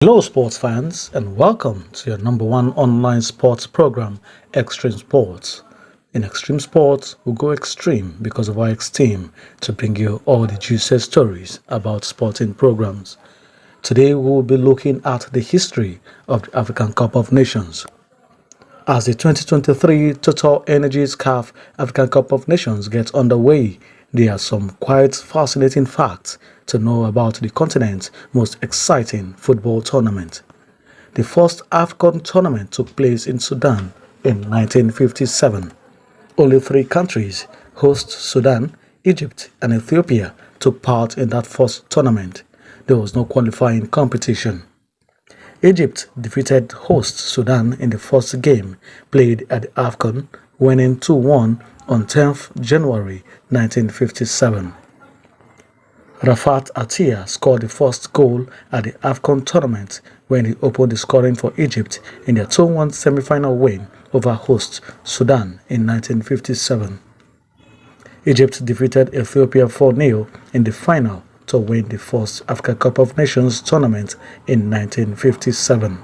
Hello, sports fans, and welcome to your number one online sports program, Extreme Sports. In Extreme Sports, we go extreme because of our esteem to bring you all the juicy stories about sporting programs. Today, we will be looking at the history of the African Cup of Nations. As the 2023 Total Energies CAF African Cup of Nations gets underway, there are some quite fascinating facts to know about the continent's most exciting football tournament. The first AFCON tournament took place in Sudan in 1957. Only three countries, host Sudan, Egypt, and Ethiopia, took part in that first tournament. There was no qualifying competition. Egypt defeated host Sudan in the first game played at the AFCON, winning 2-1 on 10th January 1957. Rafat Attia scored the first goal at the AFCON tournament when he opened the scoring for Egypt in their 2-1 semi-final win over host Sudan in 1957. Egypt defeated Ethiopia 4-0 in the final to win the first Africa Cup of Nations tournament in 1957.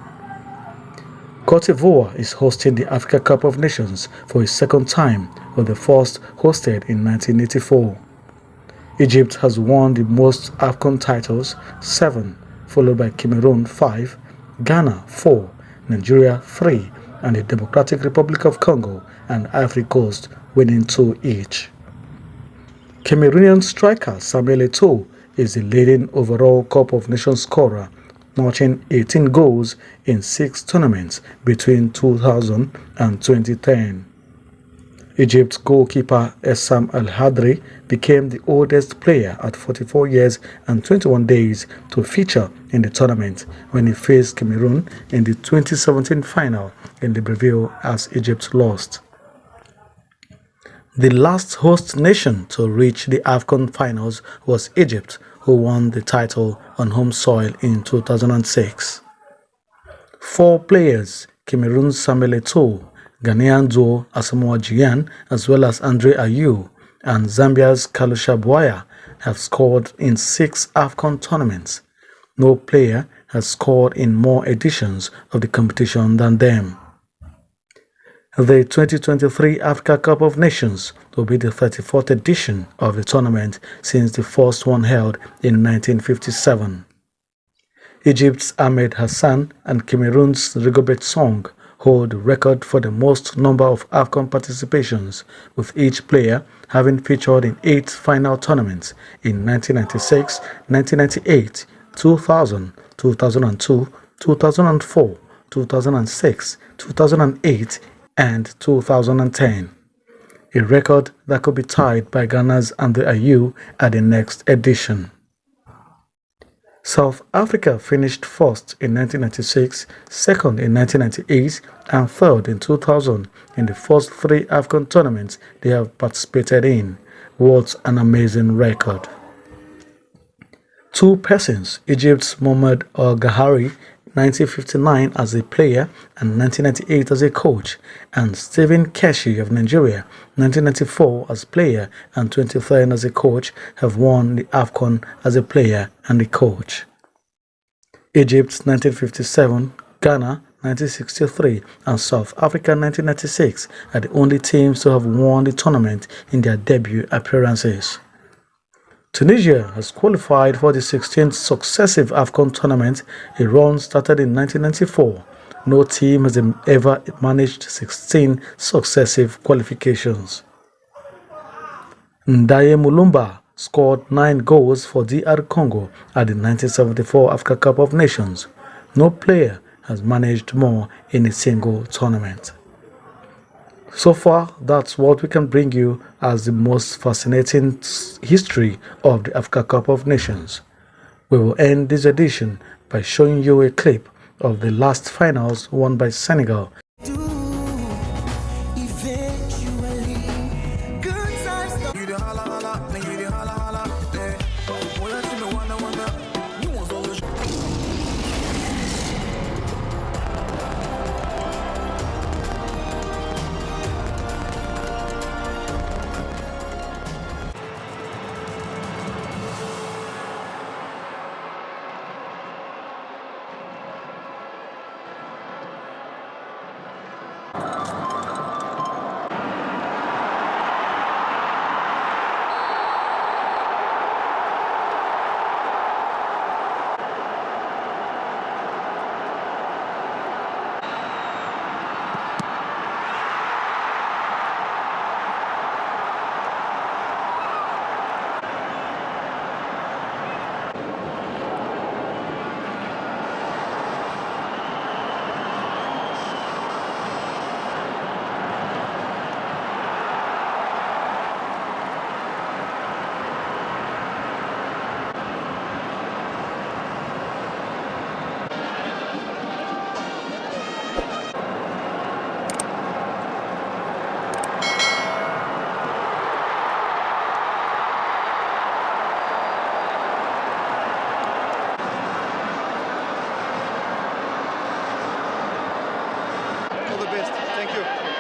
Cote d'Ivoire is hosting the Africa Cup of Nations for a second time, with the first hosted in 1984. Egypt has won the most AFCON titles, 7, followed by Cameroon 5, Ghana 4, Nigeria 3, and the Democratic Republic of Congo and Ivory Coast winning 2 each. Cameroonian striker Samuel Eto'o is the leading overall Cup of Nations scorer, notching 18 goals in 6 tournaments between 2000 and 2010. Egypt's goalkeeper Essam El Hadri became the oldest player at 44 years and 21 days to feature in the tournament when he faced Cameroon in the 2017 final in Libreville as Egypt lost. The last host nation to reach the AFCON finals was Egypt, who won the title on home soil in 2006. 4 players, Cameroon's Samuel Eto'o, Ghanaian duo Asamoah Gyan, as well as Andre Ayew, and Zambia's Kalusha Bwaya, have scored in 6 AFCON tournaments. No player has scored in more editions of the competition than them. The 2023 Africa Cup of Nations will be the 34th edition of the tournament since the first one held in 1957. Egypt's Ahmed Hassan and Cameroon's Rigobert Song hold the record for the most number of AFCON participations, with each player having featured in 8 final tournaments in 1996, 1998, 2000, 2002, 2004, 2006, 2008, and 2010, a record that could be tied by Ghana's Andre Ayew at the next edition. South Africa finished first in 1996, second in 1998, and third in 2000 in the first 3 AFCON tournaments they have participated in. What an amazing record! 2 persons, Egypt's Mohamed Al Ghahari, 1959 as a player and 1998 as a coach, and Stephen Keshi of Nigeria, 1994 as player and 2010 as a coach, have won the AFCON as a player and a coach. Egypt 1957, Ghana 1963, and South Africa 1996 are the only teams to have won the tournament in their debut appearances. Tunisia has qualified for the 16th successive AFCON tournament, a run started in 1994. No team has ever managed 16 successive qualifications. Ndaye Mulumba scored 9 goals for DR Congo at the 1974 Africa Cup of Nations. No player has managed more in a single tournament. So far, that's what we can bring you as the most fascinating history of the Africa Cup of Nations. We will end this edition by showing you a clip of the last finals won by Senegal. the best. Thank you.